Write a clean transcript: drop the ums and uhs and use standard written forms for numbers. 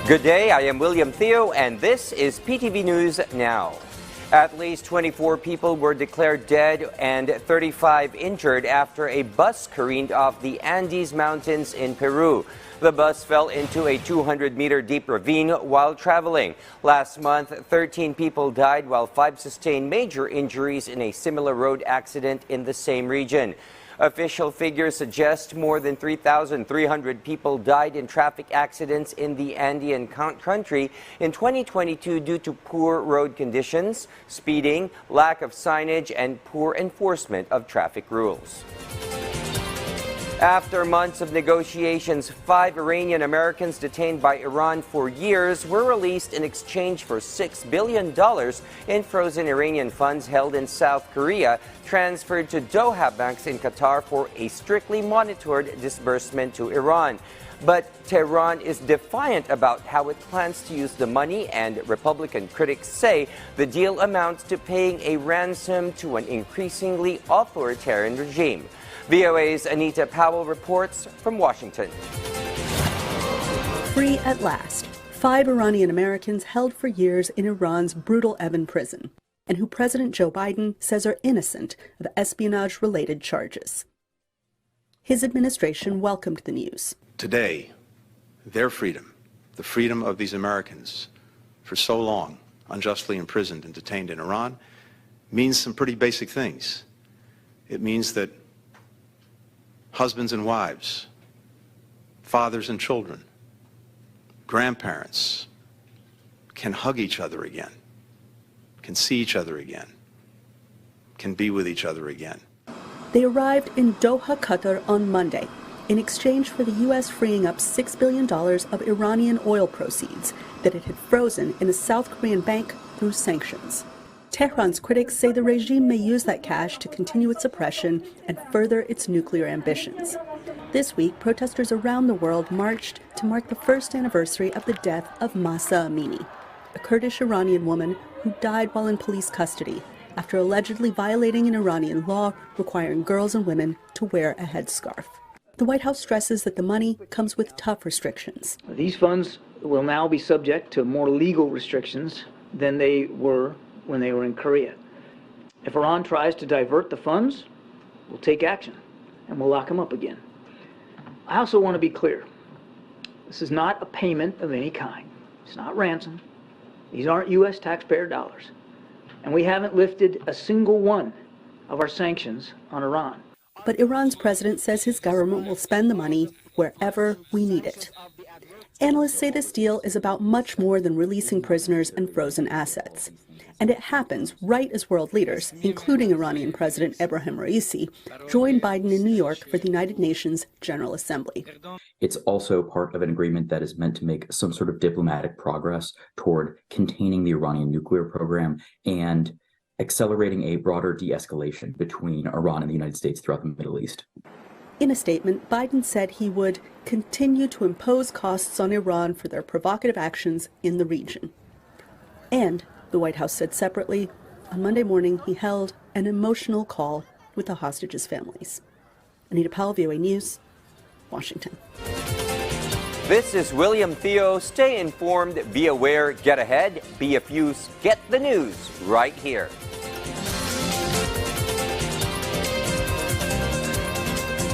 Good day, I am William Theo, and this is PTV News Now. At least 24 people were declared dead and 35 injured after a bus careened off the Andes Mountains in Peru. The bus fell into a 200-meter deep ravine while traveling. Last month, 13 people died while 5 sustained major injuries in a similar road accident in the same region. Official figures suggest more than 3,300 people died in traffic accidents in the Andean country in 2022 due to poor road conditions, speeding, lack of signage, and poor enforcement of traffic rules. After months of negotiations, 5 Iranian Americans detained by Iran for years were released in exchange for $6 billion in frozen Iranian funds held in South Korea, transferred to Doha banks in Qatar for a strictly monitored disbursement to Iran. But Tehran is defiant about how it plans to use the money, and Republican critics say the deal amounts to paying a ransom to an increasingly authoritarian regime. VOA's Anita Powell reports from Washington. Free at last. 5 Iranian Americans held for years in Iran's brutal Evin prison, and who President Joe Biden says are innocent of espionage-related charges. His administration welcomed the news. Today, their freedom, the freedom of these Americans, for so long unjustly imprisoned and detained in Iran, means some pretty basic things. It means that husbands and wives, fathers and children, grandparents can hug each other again, can see each other again, can be with each other again. They arrived in Doha, Qatar on Monday in exchange for the U.S. freeing up $6 billion of Iranian oil proceeds that it had frozen in a South Korean bank through sanctions. Tehran's critics say the regime may use that cash to continue its oppression and further its nuclear ambitions. This week, protesters around the world marched to mark the first anniversary of the death of Mahsa Amini, a Kurdish Iranian woman who died while in police custody after allegedly violating an Iranian law requiring girls and women to wear a headscarf. The White House stresses that the money comes with tough restrictions. These funds will now be subject to more legal restrictions than they were when they were in Korea. If Iran tries to divert the funds, we'll take action and we'll lock them up again. I also want to be clear. This is not a payment of any kind. It's not ransom. These aren't U.S. taxpayer dollars. And we haven't lifted a single one of our sanctions on Iran. But Iran's president says his government will spend the money wherever we need it. Analysts say this deal is about much more than releasing prisoners and frozen assets. And it happens right as world leaders, including Iranian President Ebrahim Raisi, join Biden in New York for the United Nations General Assembly. It's also part of an agreement that is meant to make some sort of diplomatic progress toward containing the Iranian nuclear program and accelerating a broader de-escalation between Iran and the United States throughout the Middle East. In a statement, Biden said he would continue to impose costs on Iran for their provocative actions in the region. And, the White House said separately, on Monday morning he held an emotional call with the hostages' families. Anita Powell, VOA News, Washington. This is William Theo. Stay informed, be aware, get ahead, be a fuse, get the news right here.